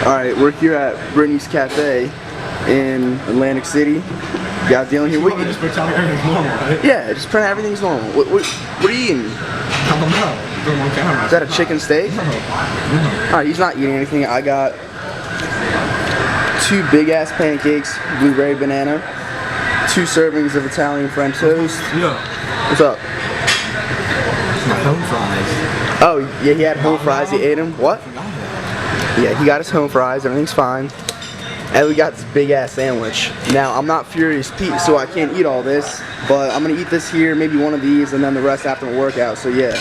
Alright, we're here at Brittany's Cafe in Atlantic City. Got dealing here. Just pretend everything's normal, right? Yeah, just pretend everything's normal. What are you eating? I don't know. Doing on camera. Is that a chicken steak? No. Alright, he's not eating anything. I got 2 big ass pancakes, blueberry banana, 2 servings of Italian French toast. Yeah. What's up? My home fries. Oh, yeah, he had home fries. He ate them. What? Yeah, he got his home fries. Everything's fine. And we got this big ass sandwich. Now, I'm not Furious Pete, so I can't eat all this, but I'm gonna eat this here, maybe one of these, and then the rest after the workout, so yeah.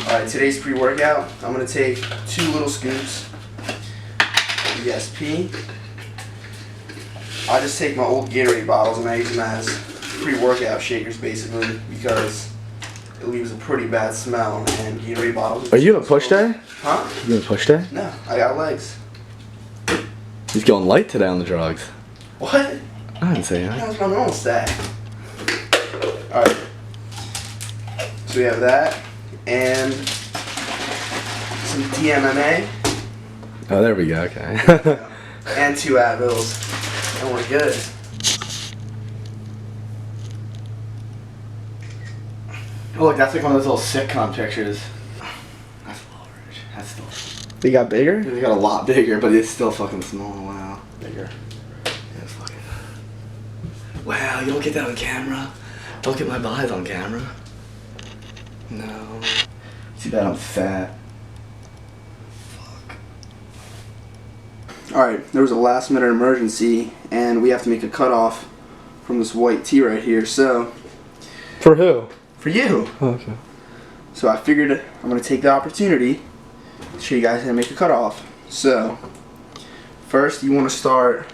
Alright, today's pre-workout, I'm gonna take 2 little scoops of ESP. I just take my old Gatorade bottles and I use them as pre-workout shakers, basically, because it leaves a pretty bad smell, and Gatorade bottles... Are you gonna push day? Huh? You gonna push day? No, I got legs. He's going light today on the drugs. What? I didn't say that. That was my normal stack. Alright. So we have that, and some DMMA. Oh, there we go, okay. And 2 Advils. And we're good. Oh, look, that's like one of those little sitcom pictures. That's large. That's still... They got bigger? They got a lot bigger, but it's still fucking small. Wow. Bigger. Yeah, it's fucking... Wow, you don't get that on camera? Don't get my buys on camera? No. Too bad I'm fat. Alright, there was a last minute emergency, and we have to make a cutoff from this white tee right here, so... For who? For you! Oh, okay. So I figured I'm going to take the opportunity to show you guys how to make a cutoff. So, first you want to start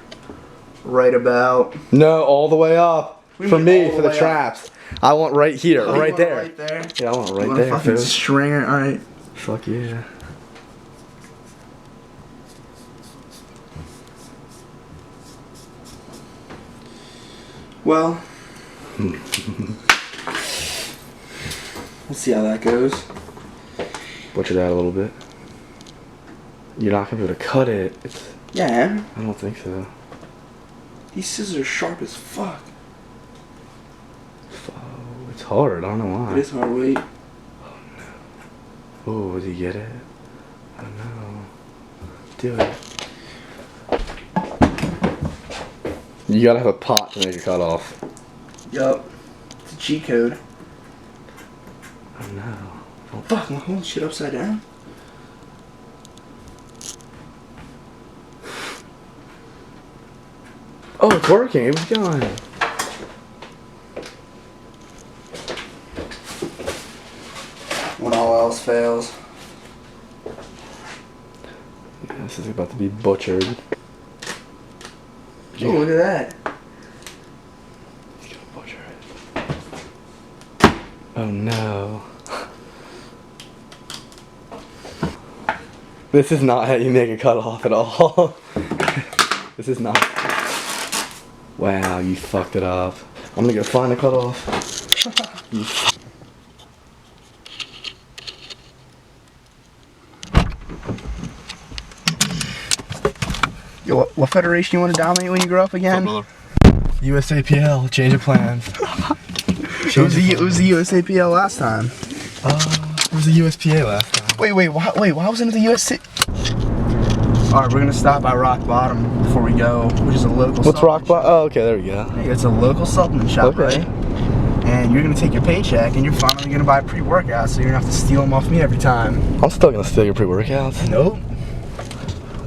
right about... No, all the way up. For me, for the way traps. I want right here, Oh, right there. Right there? Yeah, I want it right You there. want a fucking Phil. stringer? Alright. Fuck yeah. Well, let's see how that goes. Butcher that a little bit. You're not gonna be able to cut it. Yeah, I don't think so. these scissors are sharp as fuck. Oh, it's hard. I don't know why. It is hard, wait. Oh no. Oh, did you get it? I don't know. Do it. You gotta have a pot to make a cutoff. Yup. It's a cheat code. Oh no. Oh, fuck, I'm holding shit upside down. Oh, it's working. It was going. When all else fails. Yeah, this is about to be butchered. Oh, look at that. He's gonna butcher it. Oh no. This is not how you make a cutoff at all. This is not. Wow, you fucked it up. I'm gonna go find a cutoff. Yo, what federation you want to dominate when you grow up again? USAPL, change of plans. It was the USAPL last time. It was the USPA last time. Wait, why wasn't it the USC? Alright, we're gonna stop by Rock Bottom before we go, which is a local What's Rock supplement Bottom? shop. Oh, okay, there we go. Hey, it's a local supplement shop, Okay. right? And you're gonna take your paycheck and you're finally gonna buy pre-workouts, so you're gonna have to steal them off me every time. I'm still gonna steal your pre-workouts. Nope.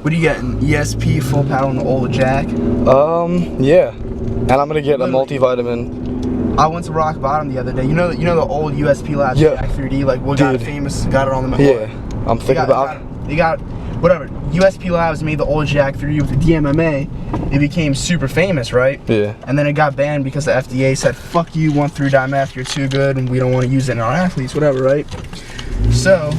What are you getting? ESP, full paddle, and the old jack? Yeah. And I'm gonna get a multivitamin. I went to Rock Bottom the other day. You know the old USP Labs Yeah. Jack 3D, like what got Dude. famous, got it on the Yeah. I'm thinking about. They got whatever. USP Labs made the old Jack 3D with the DMMA. It became super famous, right? Yeah. And then it got banned because the FDA said, "Fuck you, 1,3-dimeth. You're too good, and we don't want to use it in our athletes, whatever." Right? So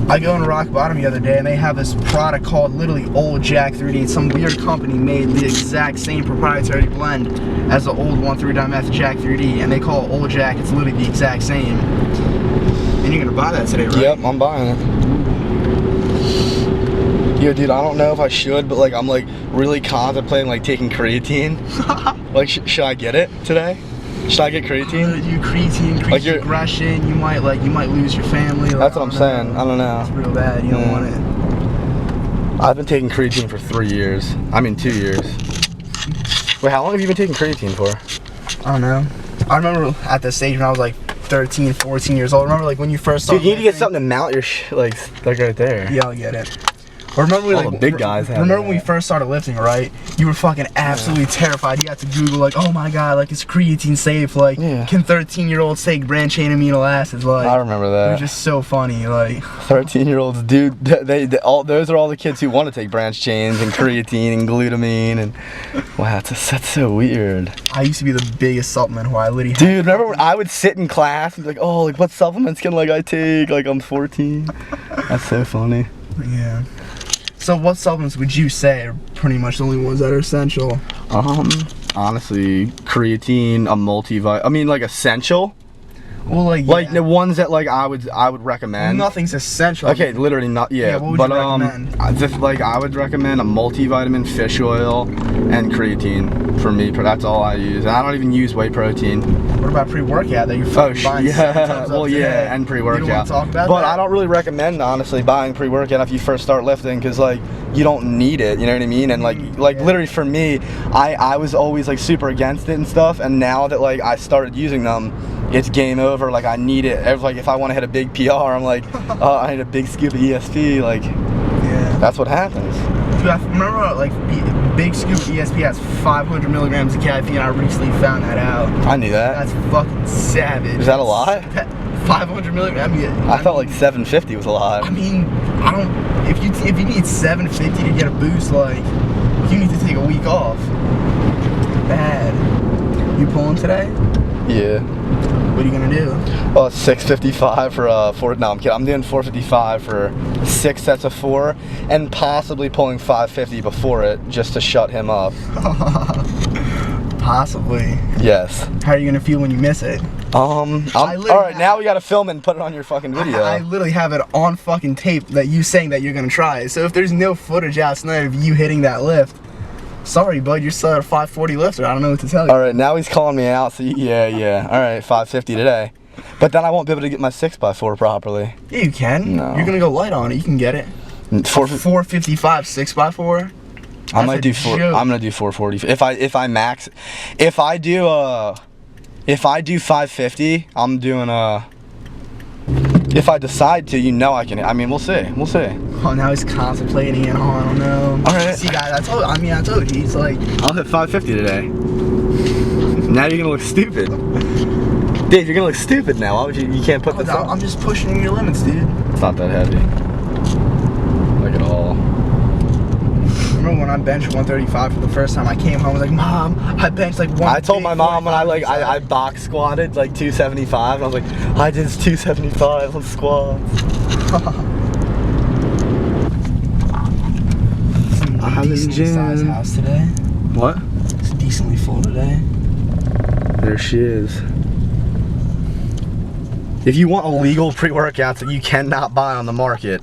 I go in Rock Bottom the other day, and they have this product called literally Old Jack 3D. It's some weird company made the exact same proprietary blend as the old 1,3-dimeth Jack 3D, and they call it Old Jack. It's literally the exact same. And you're gonna buy that today, right? Yep, I'm buying it. You Yo, dude, I don't know if I should, but like I'm like really contemplating like taking creatine. Like, should I get it today? Should I get creatine? You creatine, Like increase aggression. You might lose your family. Like, that's what I'm saying. I don't know. It's real bad. You don't want it. I've been taking creatine for 3 years. I mean 2 years. Wait, how long have you been taking creatine for? I don't know. I remember at the stage when I was like 13, 14 years old. I remember like when you first started. Dude, you need to get something to mount your like right there. Yeah, I'll get it. Remember, All the big guys have remember that. when we first started lifting, right? You were fucking absolutely terrified. You had to Google like, oh my god, like, is creatine safe? Like, can 13-year-olds take branched chain amino acids? Like, I remember that. It was just so funny. Like, 13-year-olds, dude. They those are all the kids who want to take branched chains and creatine and glutamine and wow, that's so weird. I used to be the biggest supplement whore. I literally. Dude, remember when I would sit in class and be like, oh, like what supplements can like I take? Like I'm 14. That's so funny. Yeah. So what supplements would you say are pretty much the only ones that are essential? Honestly, creatine, a multivitamin. I mean, like essential. Well, like the ones that like I would recommend. Nothing's essential. Okay, literally not. Yeah, what would you recommend? I would recommend a multivitamin, fish oil, and creatine for me. That's all I use. And I don't even use whey protein. What about pre-workout that you're buying? Well, yeah, and pre-workout. You don't want to talk about but that? I don't really recommend honestly buying pre-workout if you first start lifting because like you don't need it. You know what I mean? And like literally for me, I was always like super against it and stuff. And now that like I started using them, it's game over. Like I need it. If I want to hit a big PR, I'm like, I need a big scoop of ESP. Like, yeah, that's what happens. Dude, I remember like big scoop ESP has 500 milligrams of caffeine. I recently found that out. I knew that. That's fucking savage. Is that a lot? 500 milligrams. I felt like 750 was a lot. I mean, I don't. If you need 750 to get a boost, like you need to take a week off. Bad. You pulling today? Yeah. What are you gonna do? Well, 655 for 4. No, I'm kidding. I'm doing 455 for 6 sets of 4, and possibly pulling 550 before it just to shut him up. Possibly. Yes. How are you gonna feel when you miss it? All right, now we gotta film it and put it on your fucking video. I literally have it on fucking tape that you saying that you're gonna try it. So if there's no footage out tonight of you hitting that lift, sorry, bud, you're still at a 540 lifter. I don't know what to tell you. All right, now he's calling me out. So yeah. All right, 550 today. But then I won't be able to get my 6x4 properly. Yeah, you can. No. You're gonna go light on it. You can get it. 455 6x4. I might do 4. I'm gonna do 440. If I do 550, I'm doing if I decide to, I can. I mean, we'll see. Oh, now he's contemplating it. Oh, I don't know. All right. See, guys, I told you. He's like, I'll hit 550 today. Now you're gonna look stupid. Dave, you're gonna look stupid now. Why would you can't put this on? I'm just pushing your limits, dude. It's not that heavy. Like at all. Remember when I benched 135 for the first time? I came home, I was like, Mom, I benched like one. I told my mom when I box squatted like 275, and I was like, I did 275 on squats. I'm in the gym. Size house today. What? It's decently full today. There she is. If you want illegal pre-workouts that you cannot buy on the market,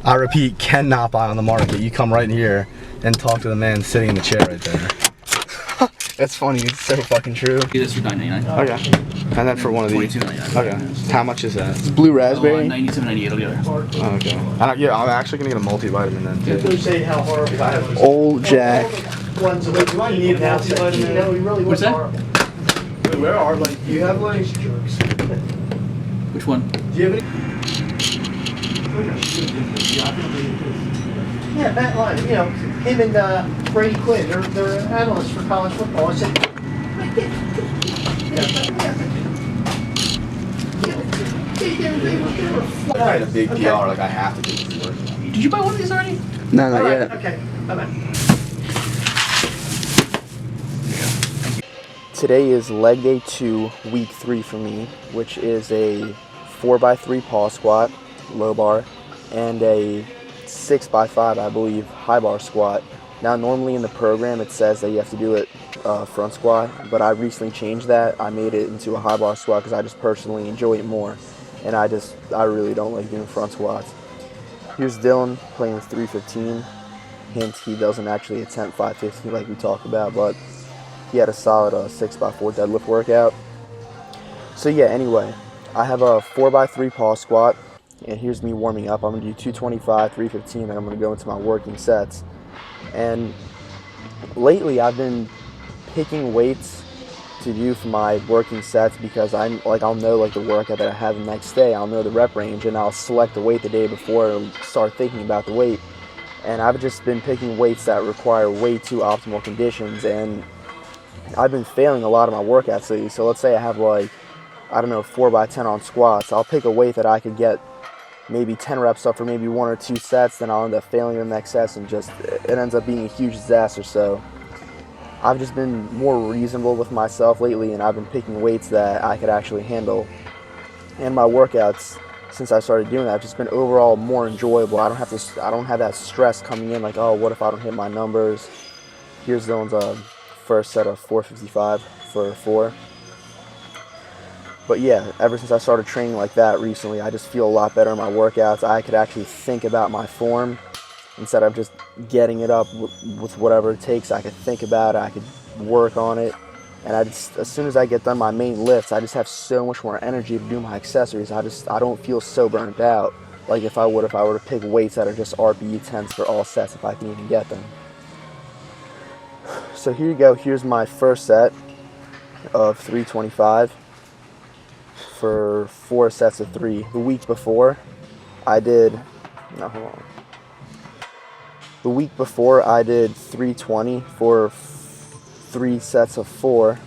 I repeat, cannot buy on the market, you come right here and talk to the man sitting in the chair right there. That's funny. It's so fucking true. This is $9.99. Okay. And then for one of these. $22.99. Okay. How much is that? It's blue raspberry. $97.98 altogether. Oh, okay. I'm actually gonna get a multivitamin then too. Old Jack. Do I need a multivitamin? What's that? Where are you have Which one? Do you have any? Yeah, Matt Lyon, him and Brady Quinn, they're analysts for college football. I said, I had a big PR, like I have to do this work. Did you buy one of these already? No, not yet. okay, bye-bye. Today is leg day 2, week 3 for me, which is a 4x3 pause squat, low bar, and a 6x5, I believe, high bar squat. Now, normally in the program it says that you have to do it front squat, but I recently changed that. I made it into a high bar squat because I just personally enjoy it more, and I really don't like doing front squats. Here's Dylan playing with 315. Hint, he doesn't actually attempt 550 like we talked about, but he had a solid 6x4 deadlift workout. So yeah, anyway, I have a 4x3 pause squat, and here's me warming up. I'm going to do 225, 315, and I'm going to go into my working sets. And lately I've been picking weights to do for my working sets because I'll know like the workout that I have the next day. I'll know the rep range, and I'll select the weight the day before and start thinking about the weight. And I've just been picking weights that require way too optimal conditions, and I've been failing a lot of my workouts lately. So let's say I have like, I don't know, 4x10 on squats. I'll pick a weight that I could get maybe 10 reps up for maybe 1 or 2 sets, then I'll end up failing the next sets, and just it ends up being a huge disaster. So I've just been more reasonable with myself lately, and I've been picking weights that I could actually handle. And my workouts, since I started doing that, have just been overall more enjoyable. I don't have that stress coming in like, oh, what if I don't hit my numbers? Here's Dylan's first set of 455 for 4. But yeah, ever since I started training like that recently, I just feel a lot better in my workouts. I could actually think about my form instead of just getting it up with whatever it takes. I could think about it, I could work on it, and as soon as I get done my main lifts, I just have so much more energy to do my accessories. I don't feel so burnt out like if I were to pick weights that are just RPE 10s for all sets, if I can even get them. So here you go. Here's my first set of 325 for 4 sets of 3. The week before I did 320 for 3 sets of 4,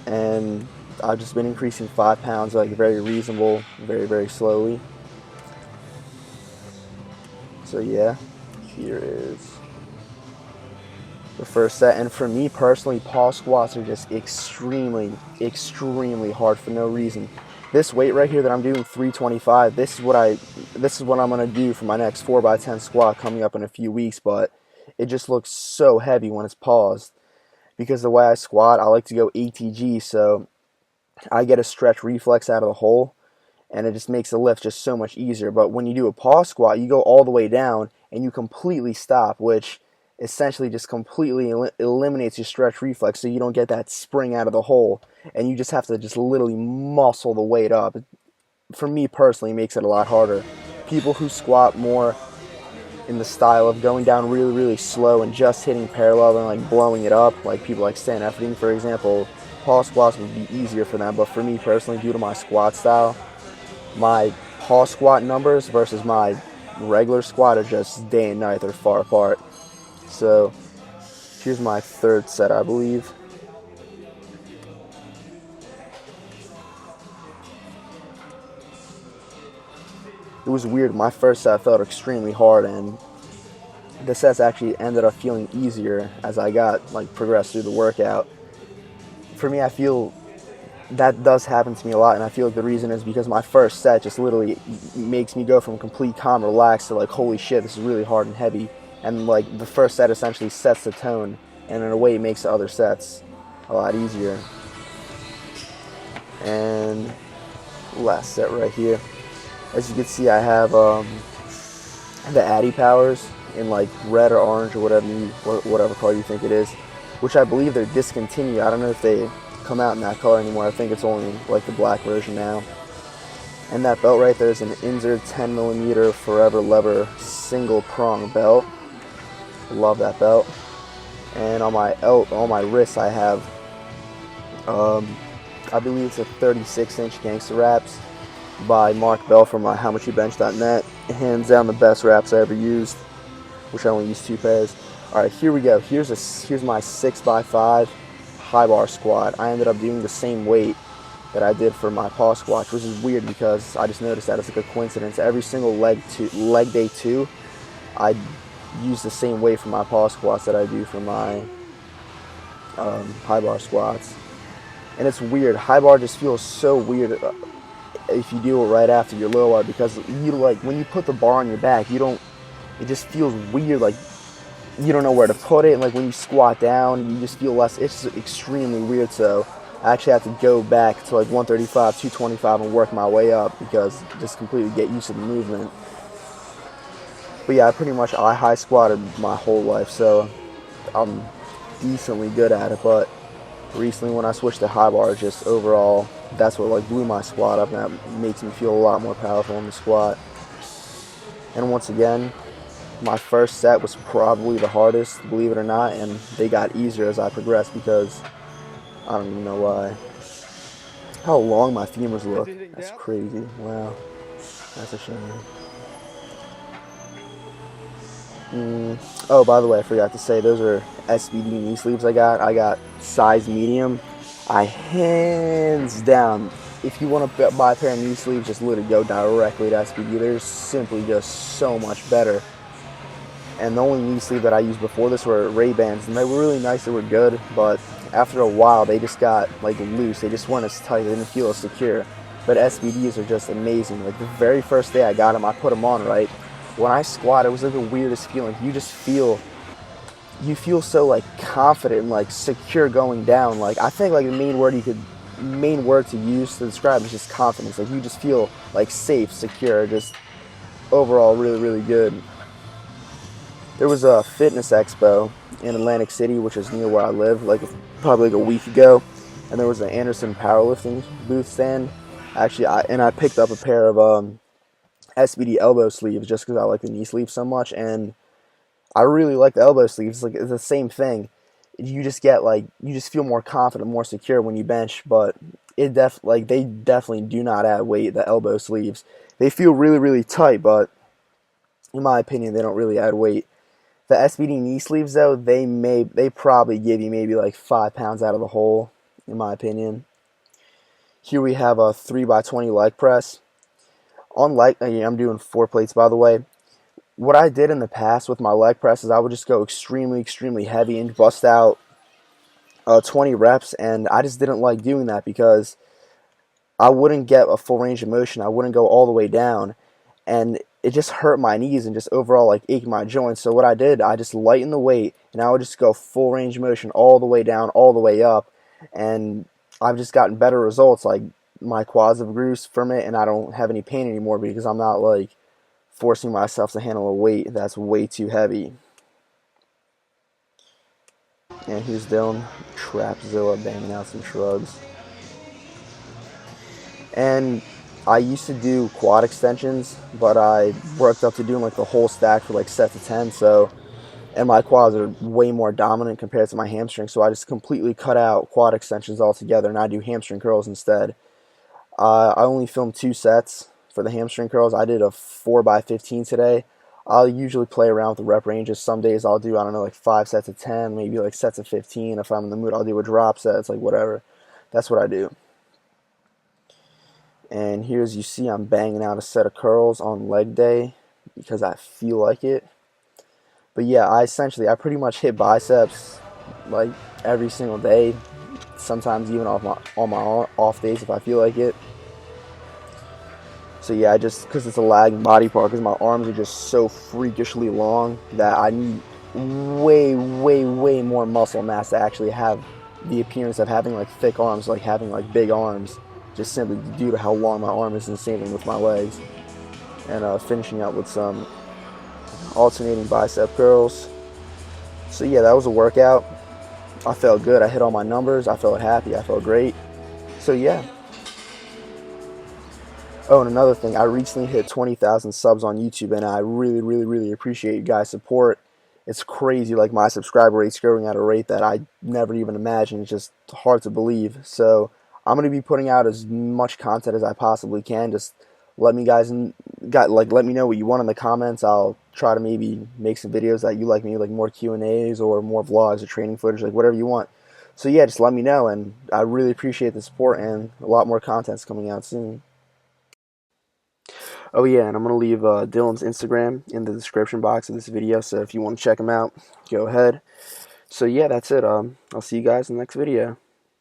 and I've just been increasing 5 pounds, like very reasonable, very, very slowly. So yeah, here is the first set. And for me personally, pause squats are just extremely, extremely hard for no reason. This weight right here that I'm doing, 325, this is what I'm gonna do for my next 4x10 squat coming up in a few weeks, but it just looks so heavy when it's paused. Because the way I squat, I like to go ATG, so I get a stretch reflex out of the hole, and it just makes the lift just so much easier. But when you do a pause squat, you go all the way down, and you completely stop, which essentially just completely eliminates your stretch reflex, so you don't get that spring out of the hole, and you just have to just literally muscle the weight up. For me personally, it makes it a lot harder. People who squat more in the style of going down really, really slow and just hitting parallel and like blowing it up, like people like Stan Efferding, for example, pause squats would be easier for them. But for me personally, due to my squat style, my pause squat numbers versus my regular squat are just day and night. They're far apart. So here's my third set, I believe. It was weird. My first set felt extremely hard, and the sets actually ended up feeling easier as I progressed through the workout. For me, I feel that does happen to me a lot, and I feel like the reason is because my first set just literally makes me go from complete calm, relaxed to like, holy shit, this is really hard and heavy. And like the first set essentially sets the tone, and in a way it makes the other sets a lot easier. And last set right here. As you can see, I have the Addy Powers in like red or orange or whatever color you think it is, which I believe they're discontinued. I don't know if they come out in that color anymore. I think it's only like the black version now. And that belt right there is an Inzer 10mm Forever Lever single prong belt. Love that belt. And on my wrists I have I believe it's a 36-inch Gangster Wraps by Mark Bell from howmuchyoubench.net. Hands down the best wraps I ever used, which I only use 2 pairs. Alright, here we go. Here's my 6x5 high bar squat. I ended up doing the same weight that I did for my pause squat, which is weird because I just noticed that it's like a coincidence. Every single leg day 2, I use the same weight for my pause squats that I do for my high bar squats. And it's weird. High bar just feels so weird if you do it right after your low bar, because you when you put the bar on your back, it just feels weird, like you don't know where to put it, and like when you squat down, you just feel less. It's just extremely weird. So I actually have to go back to like 135, 225 and work my way up, because just completely get used to the movement. But yeah, I high squatted my whole life, so I'm decently good at it. But recently when I switched to high bar, just overall, that's what like blew my squat up, and that makes me feel a lot more powerful in the squat. And once again, my first set was probably the hardest, believe it or not, and they got easier as I progressed because I don't even know why. How long my femurs look. That's crazy. Wow. That's a shame. Oh, by the way, I forgot to say, those are SBD knee sleeves I got. I got size medium. Hands down, if you want to buy a pair of knee sleeves, just literally go directly to SBD. They're simply just so much better. And the only knee sleeve that I used before this were Ray-Bans, and they were really nice, they were good, but after a while they just got like loose. They just weren't as tight, they didn't feel as secure. But SBDs are just amazing. Like the very first day I got them, I put them on, right? When I squat, it was like the weirdest feeling. You feel so like confident and like secure going down. Like I think like the main word to use to describe is just confidence. Like you just feel like safe, secure, just overall really, really good. There was a fitness expo in Atlantic City, which is near where I live, like probably like a week ago, and there was an Anderson powerlifting booth stand. Actually, I picked up a pair of SBD elbow sleeves just because I like the knee sleeves so much, and I really like the elbow sleeves. Like it's the same thing. You just feel more confident, more secure when you bench, but they definitely do not add weight. The elbow sleeves, they feel really, really tight, but in my opinion, they don't really add weight. The SBD knee sleeves, though, they probably give you maybe like 5 pounds out of the hole, in my opinion. Here we have a 3x20 leg press. I'm doing 4 plates, by the way. What I did in the past with my leg press is I would just go extremely, extremely heavy and bust out 20 reps, and I just didn't like doing that because I wouldn't get a full range of motion. I wouldn't go all the way down, and it just hurt my knees and just overall like ached my joints. So what I did, I just lightened the weight, and I would just go full range of motion all the way down, all the way up, and I've just gotten better results. Like my quads have grew from it, and I don't have any pain anymore because I'm not like forcing myself to handle a weight that's way too heavy. And here's Dylan, Trapzilla, banging out some shrugs. And I used to do quad extensions, but I worked up to doing like the whole stack for like sets of 10. And my quads are way more dominant compared to my hamstrings, so I just completely cut out quad extensions altogether, and I do hamstring curls instead. I only filmed 2 sets for the hamstring curls. I did a 4x15 today. I'll usually play around with the rep ranges. Some days I'll do, I don't know, like 5 sets of 10, maybe like sets of 15. If I'm in the mood, I'll do a drop set. It's like whatever. That's what I do. And here, as you see, I'm banging out a set of curls on leg day because I feel like it. But yeah, I pretty much hit biceps like every single day. Sometimes even on my off days if I feel like it. So yeah, because it's a lagging body part, because my arms are just so freakishly long that I need way, way, way more muscle mass to actually have the appearance of having like thick arms, like having like big arms, just simply due to how long my arm is and the same thing with my legs. And finishing up with some alternating bicep curls. So yeah, that was a workout. I felt good. I hit all my numbers. I felt happy. I felt great. So yeah. Oh, and another thing, I recently hit 20,000 subs on YouTube, and I really, really, really appreciate you guys' support. It's crazy, like my subscriber rate's growing at a rate that I never even imagined. It's just hard to believe. So I'm going to be putting out as much content as I possibly can. Just let me let me know what you want in the comments. I'll try to maybe make some videos that you like, maybe like more Q&As or more vlogs or training footage, like whatever you want. So yeah, just let me know, and I really appreciate the support, and a lot more content's coming out soon. Oh yeah, and I'm going to leave Dylan's Instagram in the description box of this video, so if you want to check him out, go ahead. So yeah, that's it. I'll see you guys in the next video.